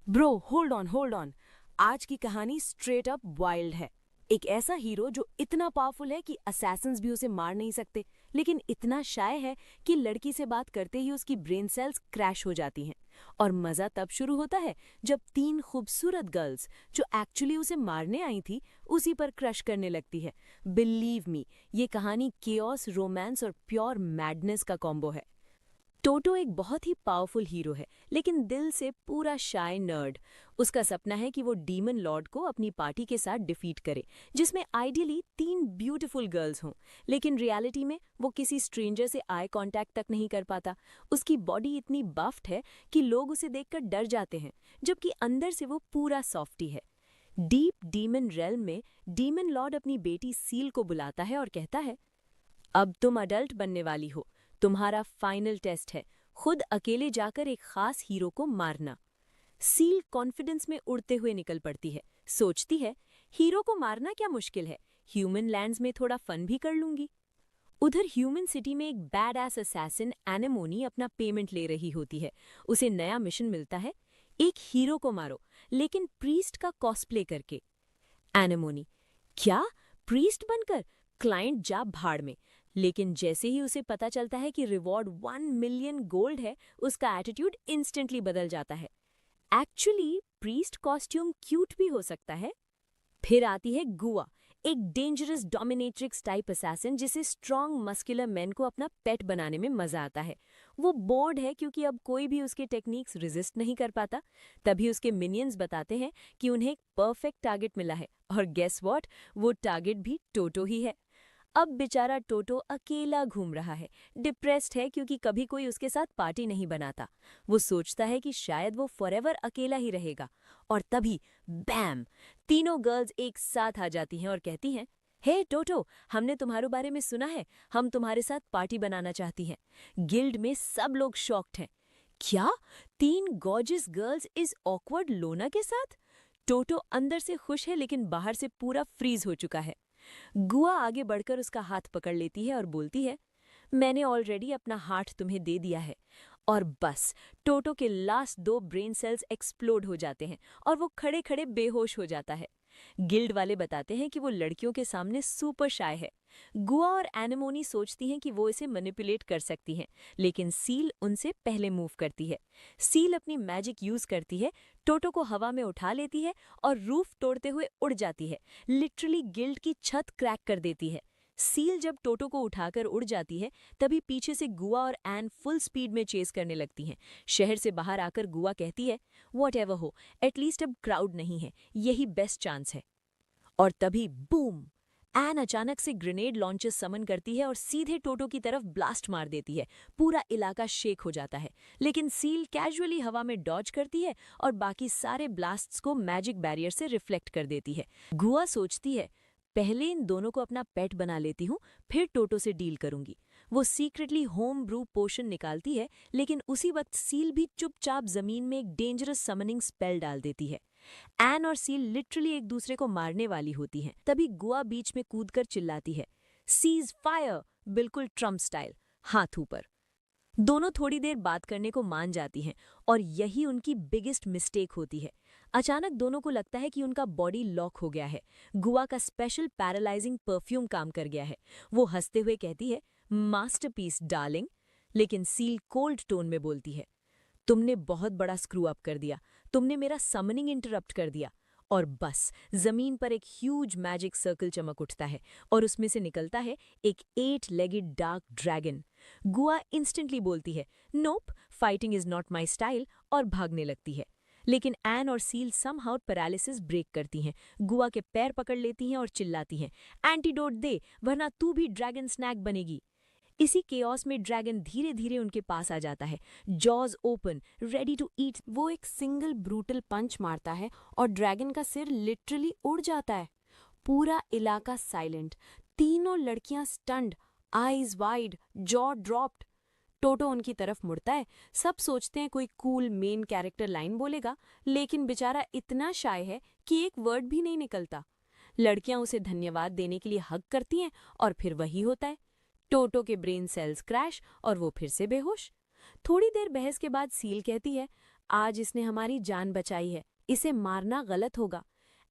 Bro hold on. आज की कहानी स्ट्रेट अप वाइल्ड है। एक ऐसा हीरो जो इतना पावरफुल है कि असैसिन्स भी उसे मार नहीं सकते, लेकिन इतना शाय है कि लड़की से बात करते ही उसकी ब्रेन सेल्स क्रैश हो जाती हैं। और मजा तब शुरू होता है जब तीन खूबसूरत गर्ल्स जो एक्चुअली उसे मारने आई थी उसी पर क्रश करने लगती है। बिलीव मी, ये कहानी केओस, रोमांस और प्योर मैडनेस का कॉम्बो है। टोटो एक बहुत ही पावरफुल हीरो है, लेकिन दिल से पूरा शाय नर्ड। उसका सपना है कि वो डीमन लॉर्ड को अपनी पार्टी के साथ डिफीट करे, जिसमें आइडियली तीन ब्यूटीफुल गर्ल्स हों। लेकिन रियलिटी में वो किसी स्ट्रेंजर से आई कांटेक्ट तक नहीं कर पाता। उसकी बॉडी इतनी बफ्ड है कि लोग उसे देखकर डर जाते हैं, जबकि अंदर से वो पूरा सॉफ्टी है। डीप डीमन रेल्म में डीमन लॉर्ड अपनी बेटी सील को बुलाता है और कहता है, अब तुम अडल्ट बनने वाली हो। तुम्हारा फाइनल टेस्ट है, खुद अकेले जाकर एक खास हीरो को मारना। सील कॉन्फिडेंस में उड़ते हुए निकल पड़ती है। सोचती है, हीरो को मारना क्या मुश्किल है, ह्यूमन लैंड्स में थोड़ा फन भी कर लूंगी। उधर ह्यूमन सिटी में एक बैड एस असैसिन एनेमोनी अपना पेमेंट ले रही होती है। उसे नया मिशन मिलता है, एक हीरो को मारो, लेकिन प्रीस्ट का कॉस्प्ले करके। एनेमोनी, क्या? प्रीस्ट बनकर? क्लाइंट जा भाड़ में। लेकिन जैसे ही उसे पता चलता है कि रिवॉर्ड 1 मिलियन गोल्ड है, उसका एटीट्यूड इंस्टेंटली बदल जाता है। एक्चुअली प्रीस्ट कॉस्ट्यूम क्यूट भी हो सकता है। फिर आती है गुआ, एक डेंजरस डोमिनेट्रिक्स टाइप असैसिन जिसे स्ट्रॉन्ग मस्कुलर मैन को अपना पेट बनाने में मजा आता है। वो बोर्ड है क्योंकि अब कोई भी उसके टेक्निक्स रेजिस्ट नहीं कर पाता। तभी उसके मिनियंस बताते हैं कि उन्हें एक परफेक्ट टारगेट मिला है, और गेस व्हाट, वो टारगेट भी टोटो ही है। अब बेचारा टोटो अकेला घूम रहा है, डिप्रेस्ड है क्योंकि कभी कोई उसके साथ पार्टी नहीं बनाता। वो सोचता है कि शायद वो फॉरएवर अकेला ही रहेगा। और तभी बैम, तीनों गर्ल्स एक साथ आ जाती हैं और कहती हैं, हे टोटो, हमने तुम्हारे बारे में सुना है, हम तुम्हारे साथ पार्टी बनाना चाहती हैं। गिल्ड में सब लोग शॉक्ड हैं। क्या? तीन गॉर्जियस गर्ल्स इस ऑकवर्ड लोना के साथ? टोटो अंदर से खुश है लेकिन बाहर से पूरा फ्रीज हो चुका है। गुआ आगे बढ़कर उसका हाथ पकड़ लेती है और बोलती है, मैंने ऑलरेडी अपना हार्ट तुम्हें दे दिया है। और बस, टोटो के लास्ट दो ब्रेन सेल्स एक्सप्लोड हो जाते हैं और वो खड़े खड़े बेहोश हो जाता है। गिल्ड वाले बताते हैं कि वो लड़कियों के सामने सुपर शाय है। गुआ और एनेमोनी सोचती हैं कि वो इसे मैनिपुलेट कर सकती हैं, लेकिन सील उनसे पहले मूव करती है। सील अपनी मैजिक यूज करती है, टोटो को हवा में उठा लेती है और रूफ तोड़ते हुए उड़ जाती है। लिटरली गिल्ड की छत क्रैक कर देती है। सील जब टोटो को उठाकर उड़ जाती है, तभी पीछे से गुआ और एन फुल स्पीड में चेस करने लगती हैं। शहर से बाहर आकर गुआ कहती है, व्हाटएवर हो, एटलीस्ट अब क्राउड नहीं है, यही बेस्ट चांस है। और तभी बूम, एन अचानक से ग्रेनेड लॉन्चर समन करती है और सीधे टोटो की तरफ ब्लास्ट मार देती है। पूरा इलाका शेक हो जाता है, लेकिन सील कैजुअली हवा में डॉज करती है और बाकी सारे ब्लास्ट्स को मैजिक बैरियर से रिफ्लेक्ट कर देती है। गुआ सोचती है, पहले इन दोनों को अपना पेट बना लेती हूँ, फिर टोटो से डील करूंगी। वो सीक्रेटली होम ब्रू पोशन निकालती है, लेकिन उसी वक्त सील भी चुपचाप जमीन में एक डेंजरस समनिंग स्पेल डाल देती है। एन और सील लिटरली एक दूसरे को मारने वाली होती हैं। तभी गुआ बीच में कूदकर चिल्लाती है, सीज फायर, बिल्कुल ट्रम्प स्टाइल, हाथ ऊपर। दोनों थोड़ी देर बात करने को मान जाती हैं, और यही उनकी बिगेस्ट मिस्टेक होती है। अचानक दोनों को लगता है कि उनका बॉडी लॉक हो गया है। गुआ का स्पेशल पैरालाइजिंग परफ्यूम काम कर गया है। वो हंसते हुए कहती है, मास्टरपीस डार्लिंग। लेकिन सील कोल्ड टोन में बोलती है, तुमने बहुत बड़ा स्क्रू अप कर दिया, तुमने मेरा समनिंग इंटरप्ट कर दिया। और बस, जमीन पर एक ह्यूज मैजिक सर्कल चमक उठता है और उसमें से निकलता है एक 8 legged dark dragon. Gua instantly बोलती है, nope, fighting is not my style, और भागने लगती है। लेकिन एन और सील समहाउ पैरालिसिस ब्रेक करती हैं। गुआ के पैर पकड़ लेती हैं और चिल्लाती हैं, एंटीडोट दे, वरना तू भी ड्रैगन स्नैक बनेगी। इसी केओस में ड्रैगन धीरे धीरे उनके पास आ जाता है, jaws open, ready to eat. वो एक सिंगल ब्रूटल पंच मारता है और ड्रैगन का सिर लिटरली उड़ जाता है। पूरा इलाका साइलेंट, तीनों लड़कियां stunned, eyes wide, jaw dropped. Toto उनकी तरफ मुड़ता है। सब सोचते हैं कोई कूल मेन कैरेक्टर लाइन बोलेगा, लेकिन बेचारा इतना शाय है कि एक वर्ड भी नहीं निकलता। लड़कियां उसे धन्यवाद देने के लिए हग करती हैं, और फिर वही होता है, टोटो के ब्रेन सेल्स क्रैश और वो फिर से बेहोश। थोड़ी देर बहस के बाद सील कहती है, आज इसने हमारी जान बचाई है, इसे मारना गलत होगा।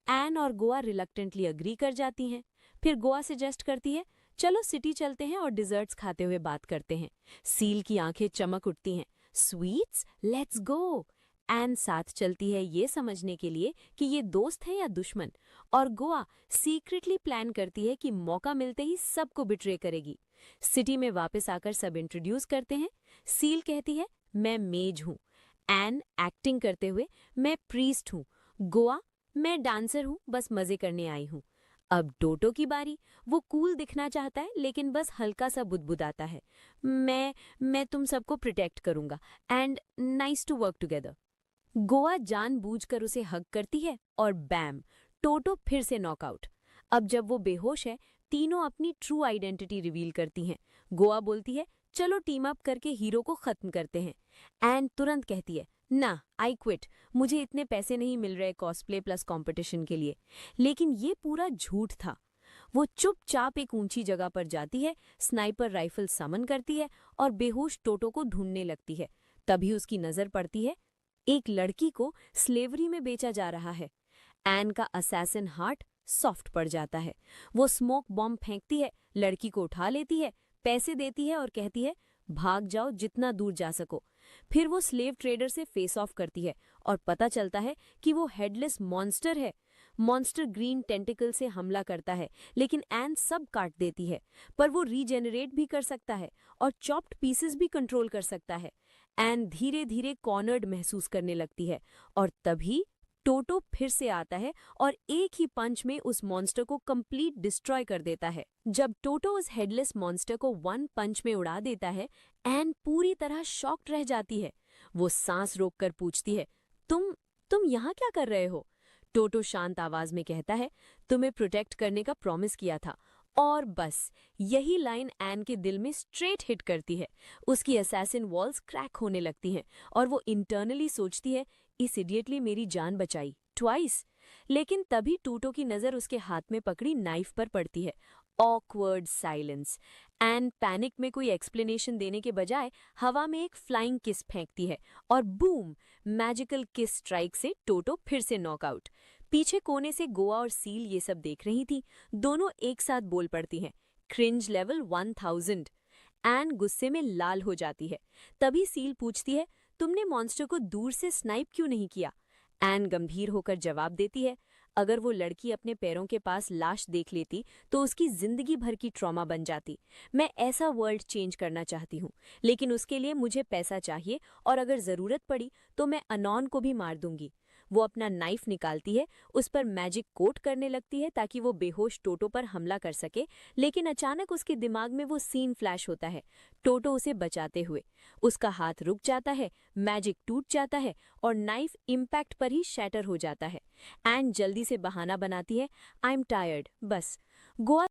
एन और गोवा रिलक्टेंटली अग्री कर जाती हैं। फिर गोवा सजेस्ट करती है, चलो सिटी चलते हैं और डिजर्ट्स खाते हुए बात करते हैं। सील की आंखें चमक उठती हैं। Sweets, let's go. एन साथ चलती है ये समझने के लिए कि ये दोस्त है या दुश्मन, और गोवा सीक्रेटली प्लान करती है कि मौका मिलते ही सबको बिट्रे करेगी। सिटी में वापस आकर सब इंट्रोड्यूस करते हैं। सील कहती है, मैं मेज हूँ। एन एक्टिंग करते हुए, मैं प्रीस्ट हूँ। गोवा, मैं डांसर हूँ, बस मजे करने आई हूँ। अब टोटो की बारी। वो कूल दिखना चाहता है लेकिन बस हल्का सा बुदबुदाता है। मैं तुम सबको प्रोटेक्ट करूंगा and nice to work together. Goa जानबूझकर उसे हग करती है और बैम, टोटो फिर से नॉकआउट। अब जब वो बेहोश है, तीनों अपनी ट्रू आइडेंटिटी रिवील करती हैं। गोवा बोलती है, चलो टीम अप करके हीरो को खत्म करते हैं। एंड तुरंत कहती है, ना, आई क्विट, मुझे इतने पैसे नहीं मिल रहे कॉस्प्ले प्लस कंपटीशन के लिए। लेकिन ये पूरा झूठ था। वो चुपचाप एक ऊंची जगह पर जाती है, स्नाइपर राइफल समन करती है और बेहोश टोटो को ढूंढने लगती है। तभी उसकी नजर पड़ती है, एक लड़की को स्लेवरी में बेचा जा रहा है। एन का असैसिन हार्ट सॉफ्ट पड़ जाता है। वो स्मोक बॉम्ब फेंकती है, लड़की को उठा लेती है, पैसे देती है और कहती है, भाग जाओ जितना दूर जा सको। फिर वो स्लेव ट्रेडर से फेस ऑफ करती है और पता चलता है कि वो हेडलेस मॉन्स्टर है। मॉन्स्टर ग्रीन टेंटिकल से हमला करता है, लेकिन एन सब काट देती है। पर वो रीजेनरेट भी कर सकता है और चॉप्ड पीसेस भी कंट्रोल कर सकता है। एन धीरे धीरे कॉर्नर्ड महसूस करने लगती है और तभी टोटो फिर से आता है और एक ही पंच में उस मॉन्स्टर को कंप्लीट डिस्ट्रॉय कर देता है। जब टोटो उस हेडलेस मॉन्स्टर को वन पंच में उड़ा देता है, एन पूरी तरह शॉक्ड रह जाती है। वो सांस रोककर पूछती है, तुम यहाँ क्या कर रहे हो? टोटो शांत आवाज में कहता है, तुम्हें प्रोटेक्ट करने का प्रॉमिस किया था। और बस यही लाइन एन के दिल में स्ट्रेट हिट करती है। उसकी असैसिन वॉल्स क्रैक होने लगती हैं और वो इंटरनली सोचती है, इस इडियट ने मेरी जान बचाई ट्वाइस। लेकिन तभी टोटो की नजर उसके हाथ में पकड़ी नाइफ पर पड़ती है। Awkward silence. एन पैनिक में कोई एक्सप्लेनेशन देने के बजाय हवा में एक फ्लाइंग किस फेंकती है और बूम, मैजिकल किस स्ट्राइक से टोटो फिर से नॉकआउट। पीछे कोने से गोवा और सील ये सब देख रही थी। दोनों एक साथ बोल पड़ती हैं, क्रिंज लेवल 1000। एन गुस्से में लाल हो जाती है। तभी सील पूछती है, तुमने मॉन्स्टर को दूर से स्नाइप क्यों नहीं किया? एन गंभीर होकर जवाब देती है, अगर वो लड़की अपने पैरों के पास लाश देख लेती तो उसकी जिंदगी भर की ट्रॉमा बन जाती। मैं ऐसा वर्ल्ड चेंज करना चाहती हूँ, लेकिन उसके लिए मुझे पैसा चाहिए और अगर जरूरत पड़ी तो मैं अनॉन को भी मार दूंगी। वो अपना नाइफ निकालती है, उस पर मैजिक कोट करने लगती है ताकि वो बेहोश टोटो पर हमला कर सके, लेकिन अचानक उसके दिमाग में वो सीन फ्लैश होता है, टोटो उसे बचाते हुए। उसका हाथ रुक जाता है, मैजिक टूट जाता है और नाइफ इम्पैक्ट पर ही शैटर हो जाता है। एंड जल्दी से बहाना बनाती है, आई एम टायर्ड, बस। गोवा